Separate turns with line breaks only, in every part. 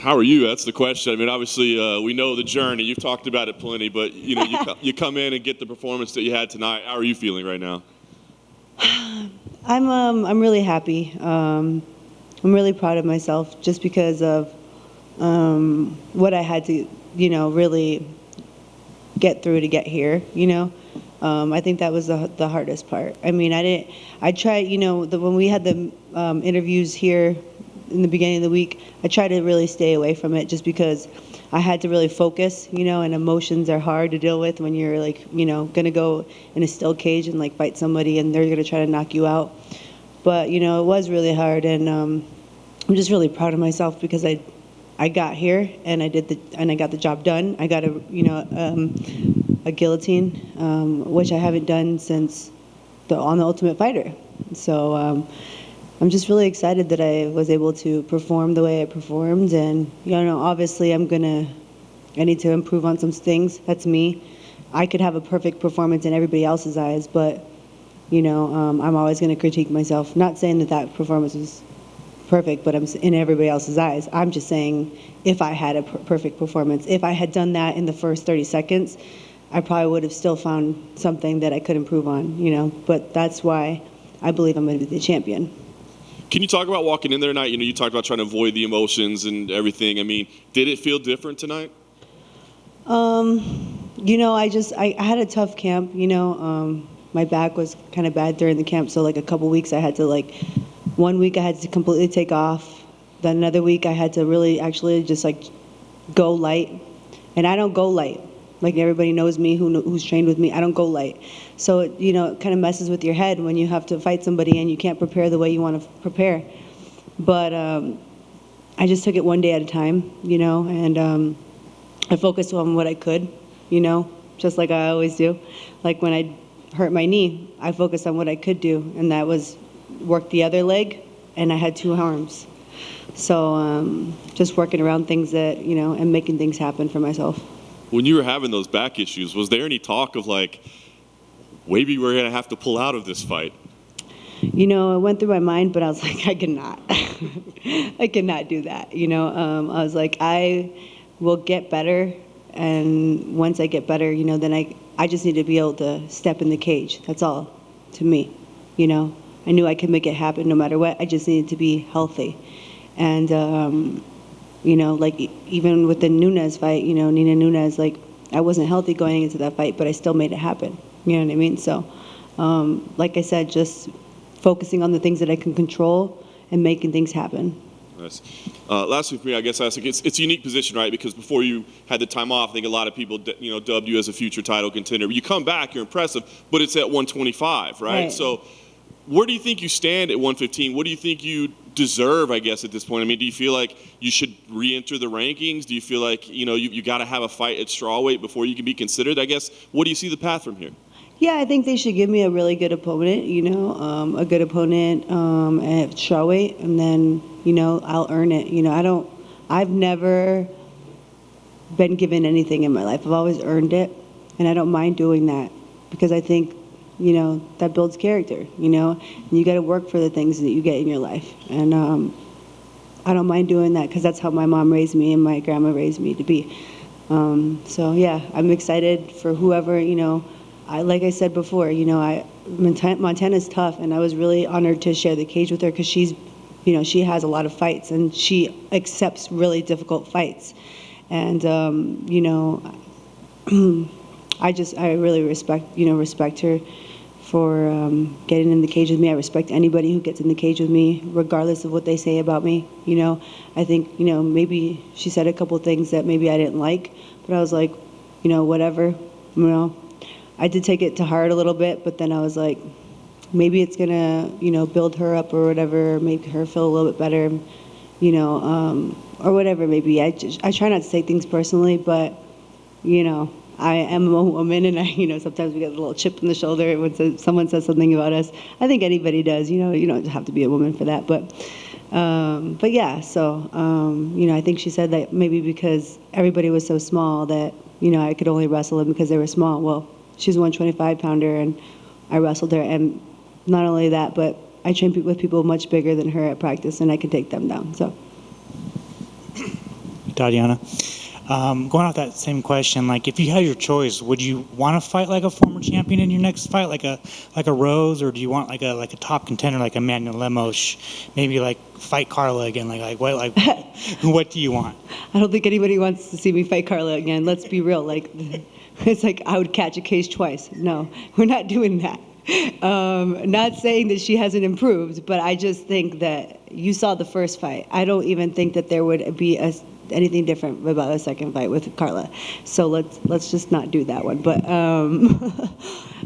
How are you? That's the question. I mean, obviously, we know the journey. You've talked about it plenty, but you come in and get the performance that you had tonight. How are you feeling right now?
I'm really happy. I'm really proud of myself just because of what I had to, really get through to get here. I think that was the hardest part. I mean, I tried, when we had the interviews here in the beginning of the week, I tried to really stay away from it just because I had to really focus, and emotions are hard to deal with when you're like, going to go in a steel cage and like fight somebody and they're going to try to knock you out. But, it was really hard, and I'm just really proud of myself because I got here and I got the job done. I got a guillotine, which I haven't done since on the Ultimate Fighter. So I'm just really excited that I was able to perform the way I performed, and obviously I need to improve on some things. That's me. I could have a perfect performance in everybody else's eyes, but I'm always going to critique myself. Not saying that performance was perfect, but I'm in everybody else's eyes. I'm just saying if I had a perfect performance, if I had done that in the first 30 seconds, I probably would have still found something that I could improve on, But that's why I believe I'm going to be the champion.
Can you talk about walking in there tonight? You talked about trying to avoid the emotions and everything. I mean, did it feel different tonight?
I had a tough camp, my back was kind of bad during the camp, so like a couple weeks I had to 1 week I had to completely take off. Then another week I had to really actually just go light. And I don't go light. Like everybody knows me who's trained with me, I don't go light. So it kind of messes with your head when you have to fight somebody and you can't prepare the way you want to prepare. But I just took it one day at a time, and I focused on what I could, just like I always do. Like when I hurt my knee, I focused on what I could do, and that was work the other leg, and I had 2 arms. So just working around things that, and making things happen for myself.
When you were having those back issues, was there any talk of maybe we're going to have to pull out of this fight?
It went through my mind, but I was like, I cannot. I cannot do that. I was like, I will get better, and once I get better, then I just need to be able to step in the cage. That's all to me. I knew I could make it happen no matter what. I just needed to be healthy. And, even with the Nunes fight, Nina Nunes, I wasn't healthy going into that fight, but I still made it happen. You know what I mean? So, like I said, just focusing on the things that I can control and making things happen.
Nice. Last week for me, I guess it's a unique position, right? Because before you had the time off, I think a lot of people, dubbed you as a future title contender. You come back, you're impressive, but it's at 125, right? So where do you think you stand at 115? What do you think you deserve, I guess, at this point? I mean, do you feel like you should re-enter the rankings? Do you feel like, you got to have a fight at strawweight before you can be considered? I guess, what do you see the path from here?
Yeah, I think they should give me a really good opponent, a good opponent at strawweight, and then, I'll earn it. I've never been given anything in my life. I've always earned it, and I don't mind doing that because I think, that builds character, and you got to work for the things that you get in your life. And I don't mind doing that because that's how my mom raised me and my grandma raised me to be. So, yeah, I'm excited for whoever, like I said before, Montana's tough, and I was really honored to share the cage with her because she's, she has a lot of fights, and she accepts really difficult fights. And, I really respect her for getting in the cage with me. I respect anybody who gets in the cage with me, regardless of what they say about me. I think, maybe she said a couple things that maybe I didn't like, but I was like, whatever, I did take it to heart a little bit, but then I was like, maybe it's gonna, build her up or whatever, make her feel a little bit better, or whatever. Maybe I try not to take things personally, but I am a woman, and sometimes we get a little chip in the shoulder when someone says something about us. I think anybody does. You don't have to be a woman for that, but yeah. So I think she said that maybe because everybody was so small that I could only wrestle them because they were small. Well, she's a 125-pounder, and I wrestled her, and not only that, but I train with people much bigger than her at practice, and I can take them down. So.
Tatiana. Going off that same question, like if you had your choice, would you want to fight like a former champion in your next fight, like a Rose, or do you want like a top contender like Emmanuel Lemos, maybe like fight Carla again? Like what what do you want?
I don't think anybody wants to see me fight Carla again. Let's be real. Like, it's like I would catch a case twice. No, we're not doing that. Not saying that she hasn't improved, but I just think that you saw the first fight. I don't even think that there would be anything different about a second fight with Carla. So let's just not do that one. But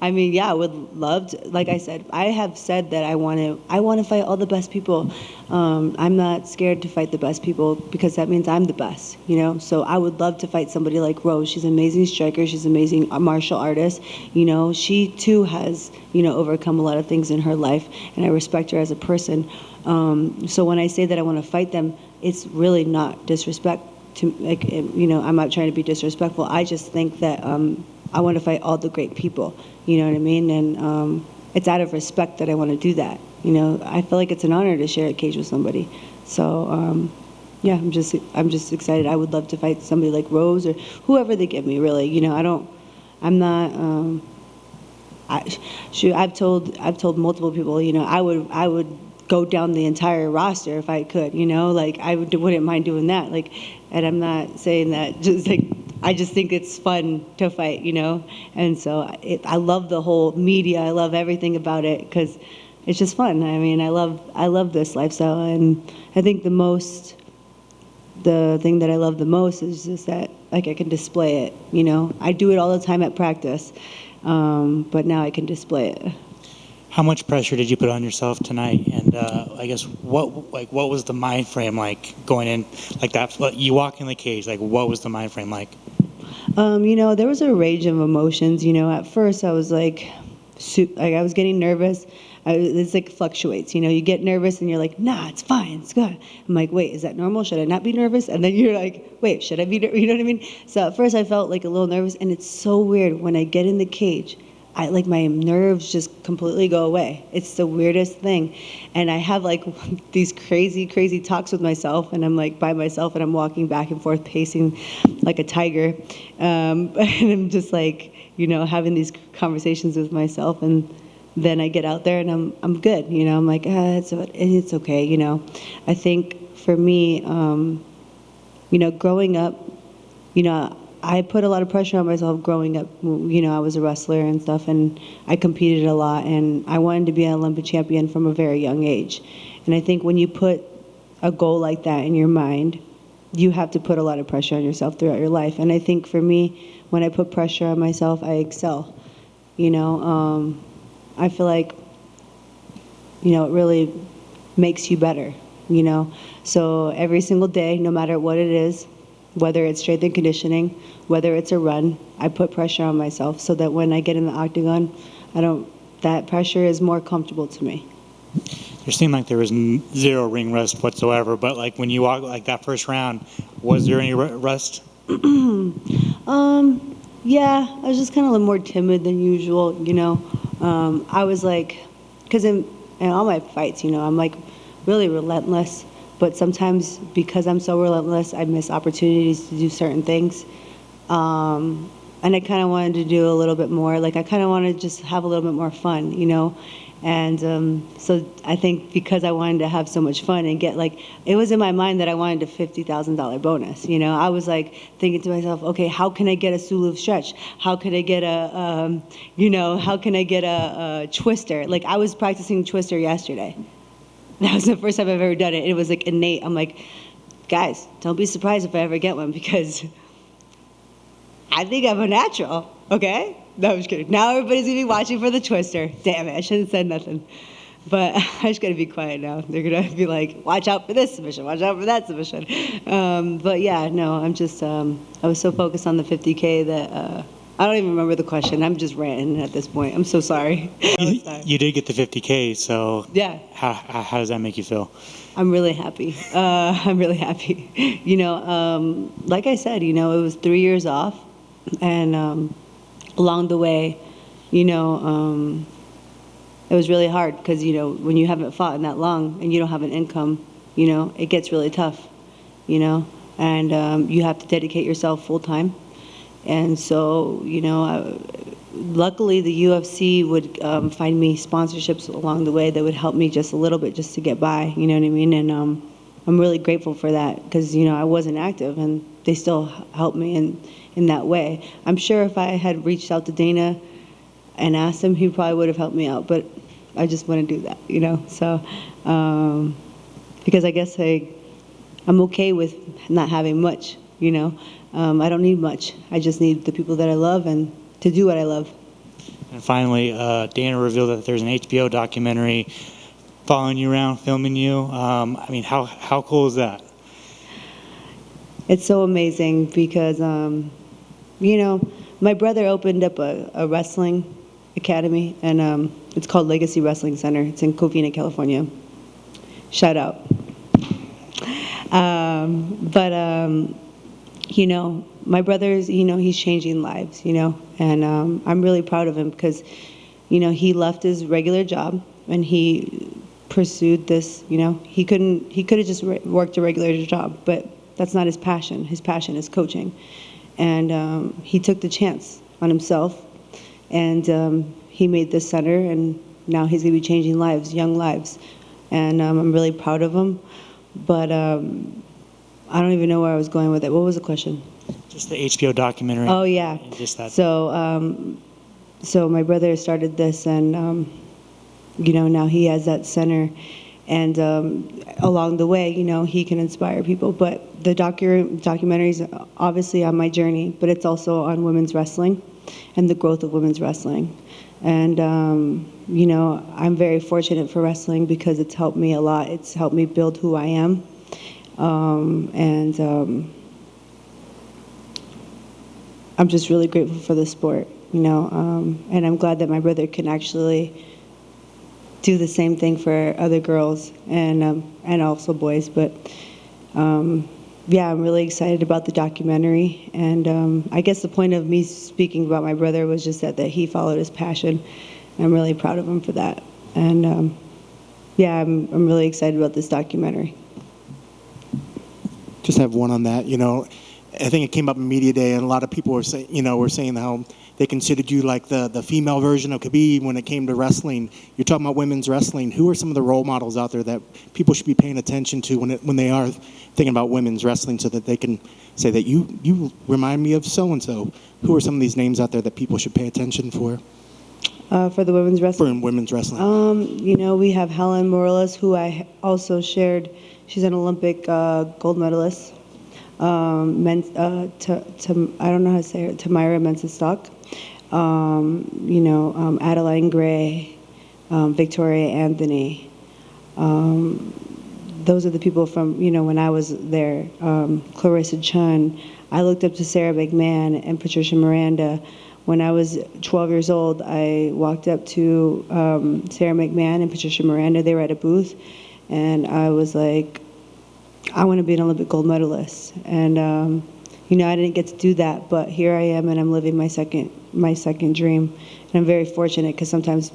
I mean, yeah, I would love to. Like I said, I have said that I want to fight all the best people. I'm not scared to fight the best people because that means I'm the best, you know. So I would love to fight somebody like Rose. She's an amazing striker. She's an amazing martial artist. You know, she too has, you know, overcome a lot of things in her life, and I respect her as a person. So when I say that I want to fight them, it's really not disrespect to, like, you know, I'm not trying to be disrespectful. I just think that I want to fight all the great people, you know what I mean? And it's out of respect that I want to do that. You know, I feel like it's an honor to share a cage with somebody. So yeah, I'm just excited. I would love to fight somebody like Rose or whoever they give me, really. You know, I'm not, I've told multiple people, you know, I would go down the entire roster if I could, you know, like wouldn't mind doing that. Like, and I'm not saying that just like, I just think it's fun to fight, you know? And so I love the whole media. I love everything about it because it's just fun. I mean, I love this lifestyle. And I think the thing that I love the most is just that, like, I can display it, you know? I do it all the time at practice, but now I can display it.
How much pressure did you put on yourself tonight? And I guess what was the mind frame like going in like that? You walk in the cage, like what was the mind frame like?
You know, there was a range of emotions. You know, at first I was like I was getting nervous. It's like fluctuates. You know, you get nervous and you're like, nah, it's fine, it's good. I'm like, wait, is that normal? Should I not be nervous? And then you're like, wait, should I be? You know what I mean? So at first I felt like a little nervous, and it's so weird when I get in the cage. Like my nerves just completely go away. It's the weirdest thing. And I have like these crazy talks with myself, and I'm like by myself and I'm walking back and forth pacing like a tiger. And I'm just like, you know, having these conversations with myself, and then I get out there and I'm good. You know, I'm like, it's okay. You know, I think for me, you know, growing up, you know, I put a lot of pressure on myself growing up. You know, I was a wrestler and stuff, and I competed a lot, and I wanted to be an Olympic champion from a very young age. And I think when you put a goal like that in your mind, you have to put a lot of pressure on yourself throughout your life. And I think for me, when I put pressure on myself, I excel. You know, I feel like, you know, it really makes you better, you know. So every single day, no matter what it is, whether it's strength and conditioning, whether it's a run, I put pressure on myself so that when I get in the octagon, that pressure is more comfortable to me.
There seemed like there was zero ring rust whatsoever, but like when you walked like that first round, was there any rust?
Yeah, I was just kind of a little more timid than usual, you know. I was like, because in all my fights, you know, I'm like really relentless. But sometimes because I'm so relentless, I miss opportunities to do certain things. And I kind of wanted to do a little bit more. Like I kind of wanted to just have a little bit more fun, you know. And so I think because I wanted to have so much fun and get like, it was in my mind that I wanted a $50,000 bonus. You know, I was like thinking to myself, okay, how can I get a Sulu stretch? How can I get you know, how can I get a twister? Like I was practicing twister yesterday. That was the first time I've ever done it. It was like innate. I'm like, guys, don't be surprised if I ever get one because I think I'm a natural, okay? No, I'm just kidding. Now everybody's going to be watching for the twister. Damn it, I shouldn't have said nothing. But I just got to be quiet now. They're going to be like, watch out for this submission, watch out for that submission. But yeah, no, I'm just, I was so focused on the 50K that I don't even remember the question. I'm just ranting at this point. I'm so sorry.
You did get the 50K, so
yeah.
How does that make you feel?
I'm really happy. I'm really happy. You know, like I said, you know, it was 3 years off, and along the way, you know, it was really hard because, you know, when you haven't fought in that long and you don't have an income, you know, it gets really tough, you know. and you have to dedicate yourself full time. And so, luckily the UFC would find me sponsorships along the way that would help me just a little bit just to get by, you know what I mean? And I'm really grateful for that because, I wasn't active and they still helped me in that way. I'm sure if I had reached out to Dana and asked him, he probably would have helped me out, but I just want to do that, So, because I guess I'm okay with not having much, I don't need much. I just need the people that I love and to do what I love.
And finally, Dana revealed that there's an HBO documentary following you around, filming you. How cool is that?
It's so amazing because, my brother opened up a wrestling academy, and it's called Legacy Wrestling Center. It's in Covina, California. Shout out. My brother's, he's changing lives, and I'm really proud of him because, he left his regular job and he pursued this, he could have just worked a regular job, but that's not his passion. His passion is coaching. And he took the chance on himself, and he made this center, and now he's going to be changing lives, young lives. And I'm really proud of him. But I don't even know where I was going with it. What was the question?
Just the HBO documentary.
Oh, yeah.
Just that.
So my brother started this, and, now he has that center. And along the way, he can inspire people. But the documentary is obviously on my journey, but it's also on women's wrestling and the growth of women's wrestling. And, I'm very fortunate for wrestling because it's helped me a lot. It's helped me build who I am. I'm just really grateful for the sport, and I'm glad that my brother can actually do the same thing for other girls and also boys. But I'm really excited about the documentary. And I guess the point of me speaking about my brother was just that he followed his passion. And I'm really proud of him for that. And I'm really excited about this documentary.
Just have one on that. I think it came up in media day, and a lot of people were saying how they considered you like the female version of Khabib when it came to wrestling. You're talking about women's wrestling. Who are some of the role models out there that people should be paying attention to when they are thinking about women's wrestling, so that they can say that you remind me of so and so? Who are some of these names out there that people should pay attention for?
For the women's wrestling?
For women's wrestling.
We have Helen Morales, who I also shared. She's an Olympic gold medalist. I don't know how to say it. Tamira Mensah-Stock. Adeline Gray, Victoria Anthony. Those are the people from, when I was there. Clarissa Chun. I looked up to Sarah McMahon and Patricia Miranda. When I was 12 years old, I walked up to Sarah McMahon and Patricia Miranda. They were at a booth, and I was like, I want to be an Olympic gold medalist. And I didn't get to do that, but here I am, and I'm living my second dream. And I'm very fortunate because sometimes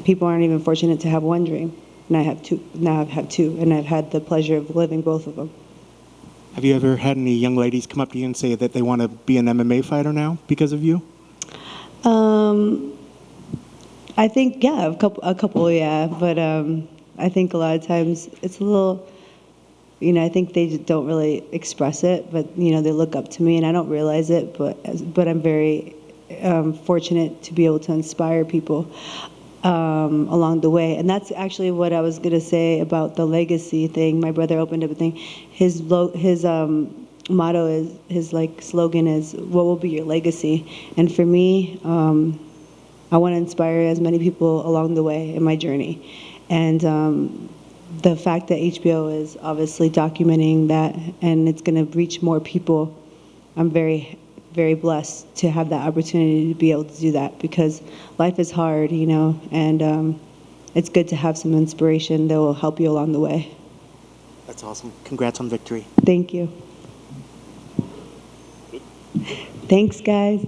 people aren't even fortunate to have one dream, and I have two. Now I have two, and I've had the pleasure of living both of them.
Have you ever had any young ladies come up to you and say that they want to be an MMA fighter now because of you?
I think, yeah, a couple, yeah. But I think a lot of times it's a little, I think they don't really express it, but, they look up to me, and I don't realize it, but I'm very fortunate to be able to inspire people along the way. And that's actually what I was going to say about the legacy thing. My brother opened up a thing. His motto is, his slogan is, what will be your legacy? And for me, I want to inspire as many people along the way in my journey. And the fact that HBO is obviously documenting that, and it's going to reach more people, I'm very, very blessed to have that opportunity to be able to do that, because life is hard, and it's good to have some inspiration that will help you along the way.
That's awesome. Congrats on victory.
Thank you. Thanks, guys.